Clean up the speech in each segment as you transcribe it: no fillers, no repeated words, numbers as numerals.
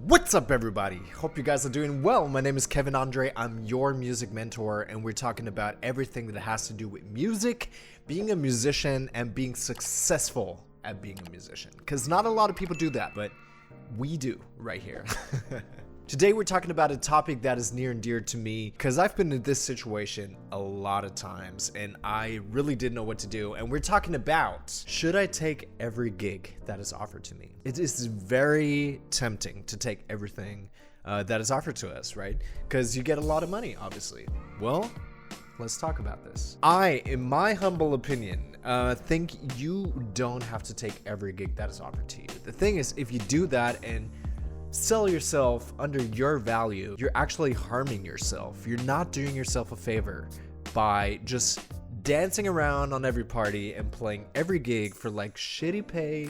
What's up, everybody? Hope you guys are doing well. My name is Kevin Andre. I'm your music mentor, and we're talking about everything that has to do with music, being a musician, and being successful at being a musician. Because not a lot of people do that, but we do right here. Today, we're talking about a topic that is near and dear to me because I've been in this situation a lot of times and I really didn't know what to do. And we're talking about, should I take every gig that is offered to me? It is very tempting to take everything that is offered to us, right? Because you get a lot of money, obviously. Well, let's talk about this. I, in my humble opinion, think you don't have to take every gig that is offered to you. The thing is, if you do that and sell yourself under your value, you're actually harming yourself. You're not doing yourself a favor by just dancing around on every party and playing every gig for like shitty pay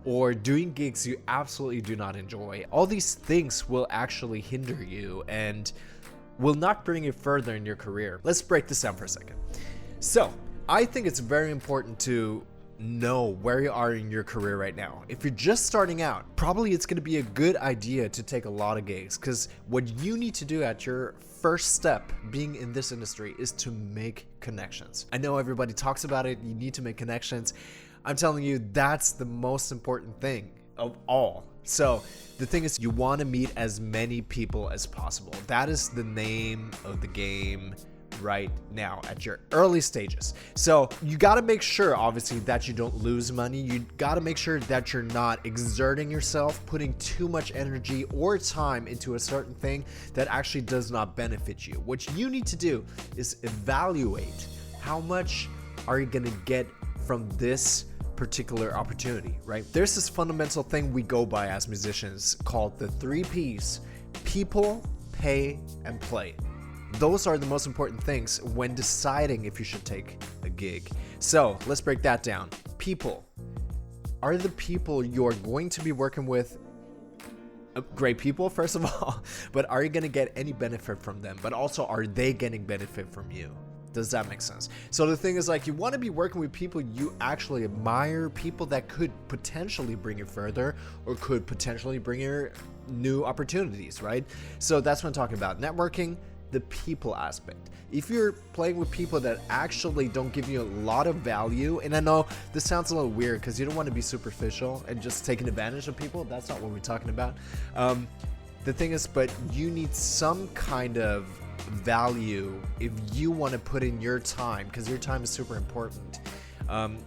or doing gigs you absolutely do not enjoy. All these things will actually hinder you and will not bring you further in your career. Let's break this down for a second. So, I think it's very important to know where you are in your career right now. If you're just starting out, probably it's going to be a good idea to take a lot of gigs, because what you need to do at your first step being in this industry is to make connections. I know everybody talks about it, you need to make connections. I'm telling you, that's the most important thing of all. So the thing is, you want to meet as many people as possible. That is the name of the game right now at your early stages. So you got to make sure, obviously, that you don't lose money. You got to make sure that you're not exerting yourself, putting too much energy or time into a certain thing that actually does not benefit you. What you need to do is evaluate how much are you going to get from this particular opportunity, right? There's this fundamental thing we go by as musicians called the 3 P's: people, pay, and play. Those are the most important things when deciding if you should take a gig. So let's break that down. People. Are the people you're going to be working with great people, first of all, but are you going to get any benefit from them? But also, are they getting benefit from you? Does that make sense? So the thing is, like, you want to be working with people you actually admire, people that could potentially bring you further or could potentially bring you new opportunities, right? So that's what I'm talking about. Networking, the people aspect. If you're playing with people that actually don't give you a lot of value, and I know this sounds a little weird because you don't want to be superficial and just taking advantage of people. That's not what we're talking about. The thing is, but you need some kind of value if you want to put in your time, because your time is super important.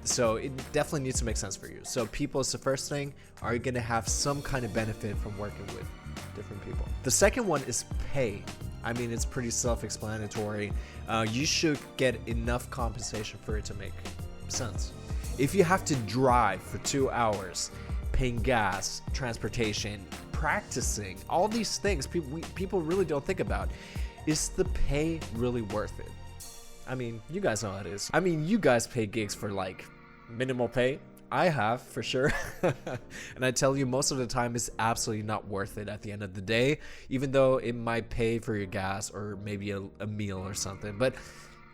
So it definitely needs to make sense for you. So people is the first thing. Are you going to have some kind of benefit from working with different people? The second one is pay. I mean, it's pretty self-explanatory. You should get enough compensation for it to make sense. If you have to drive for 2 hours, paying gas, transportation, practicing, all these things people really don't think about. Is the pay really worth it? I mean, you guys know how it is. I mean, you guys pay gigs for like minimal pay. I have, for sure. And I tell you, most of the time it's absolutely not worth it at the end of the day, even though it might pay for your gas or maybe a meal or something. But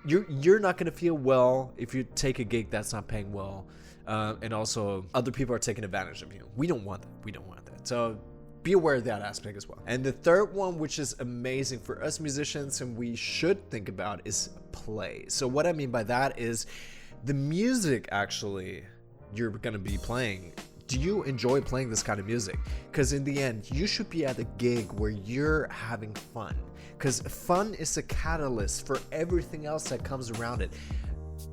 you're not going to feel well if you take a gig that's not paying well. And also, other people are taking advantage of you. We don't want that. We don't want that. So be aware of that aspect as well. And the third one, which is amazing for us musicians and we should think about, is play. So what I mean by that is the music actually you're going to be playing. Do you enjoy playing this kind of music? Because in the end, you should be at a gig where you're having fun, because fun is a catalyst for everything else that comes around it.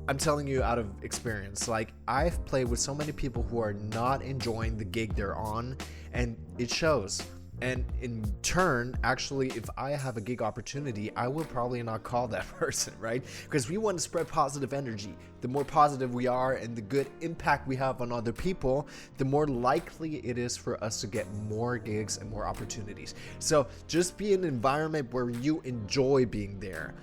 I'm telling you out of experience, like, I've played with so many people who are not enjoying the gig they're on, and it shows. And in turn, actually, if I have a gig opportunity, I will probably not call that person, right? Because we want to spread positive energy. The more positive we are and the good impact we have on other people, the more likely it is for us to get more gigs and more opportunities. So just be in an environment where you enjoy being there.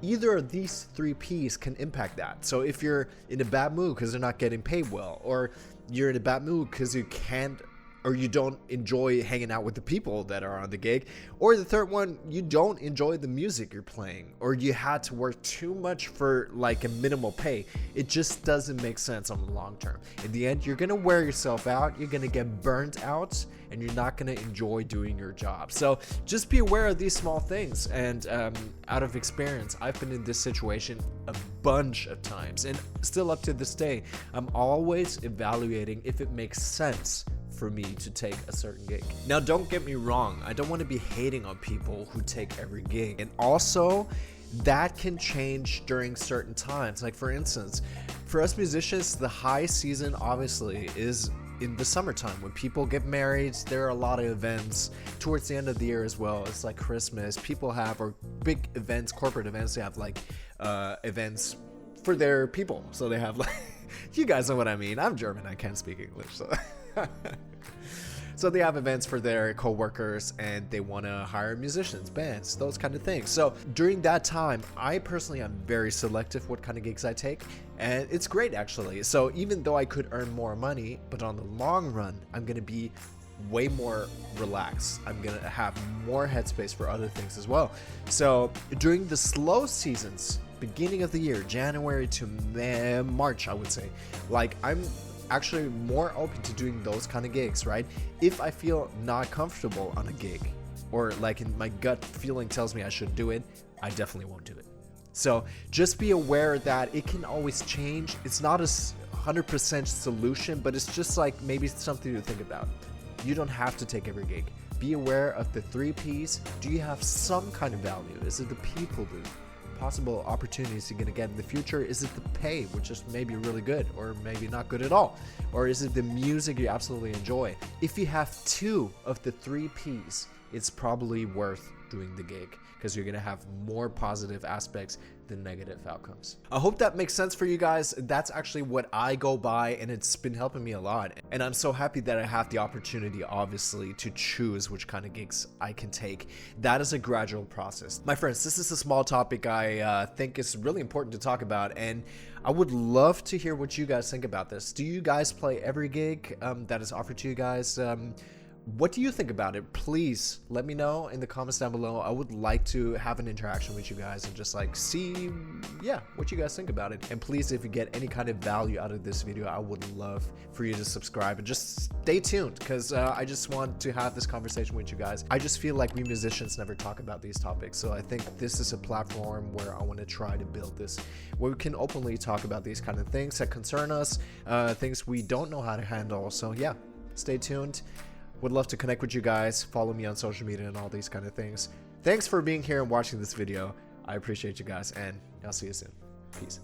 Either of these 3 P's can impact that. So if you're in a bad mood because they're not getting paid well, or you're in a bad mood because you can't or you don't enjoy hanging out with the people that are on the gig, or the third one, you don't enjoy the music you're playing, or you had to work too much for like a minimal pay. It just doesn't make sense on the long term. In the end, you're gonna wear yourself out, you're gonna get burnt out, and you're not gonna enjoy doing your job. So just be aware of these small things. And out of experience, I've been in this situation a bunch of times, and still up to this day, I'm always evaluating if it makes sense for me to take a certain gig. Now, don't get me wrong, I don't want to be hating on people who take every gig, and also that can change during certain times. Like for instance, for us musicians, the high season obviously is in the summertime when people get married. There are a lot of events towards the end of the year as well. It's like Christmas, people have, or big events, corporate events, they have like events for their people. So they have like you guys know what I mean. I'm German, I can't speak English, so so they have events for their co-workers, and they want to hire musicians, bands, those kind of things. So during that time, I personally am very selective what kind of gigs I take, and it's great actually. So even though I could earn more money, but on the long run, I'm going to be way more relaxed. I'm going to have more headspace for other things as well. So during the slow seasons, beginning of the year, January to March, I would say, like I'm actually more open to doing those kind of gigs, right? If I feel not comfortable on a gig, or like in my gut feeling tells me I should do it, I definitely won't do it. So just be aware that it can always change. It's not a 100% solution, but it's just like maybe something to think about. You don't have to take every gig. Be aware of the 3 Ps. Do you have some kind of value? Is it the people, the possible opportunities you're gonna get in the future? Is it the pay, which is maybe really good or maybe not good at all? Or is it the music you absolutely enjoy? If you have 2 of the 3 Ps, it's probably worth doing the gig, because you're gonna have more positive aspects than negative outcomes. I hope that makes sense for you guys. That's actually what I go by, and it's been helping me a lot. And I'm so happy that I have the opportunity, obviously, to choose which kind of gigs I can take. That is a gradual process. My friends, this is a small topic I think is really important to talk about, and I would love to hear what you guys think about this. Do you guys play every gig that is offered to you guys? What do you think about it? Please let me know in the comments down below. I would like to have an interaction with you guys and just like see, yeah, what you guys think about it. And please, if you get any kind of value out of this video, I would love for you to subscribe and just stay tuned, because I just want to have this conversation with you guys. I just feel like we musicians never talk about these topics. So I think this is a platform where I want to try to build this, where we can openly talk about these kind of things that concern us, things we don't know how to handle. So yeah, stay tuned. Would love to connect with you guys. Follow me on social media and all these kind of things. Thanks for being here and watching this video. I appreciate you guys, and I'll see you soon. Peace.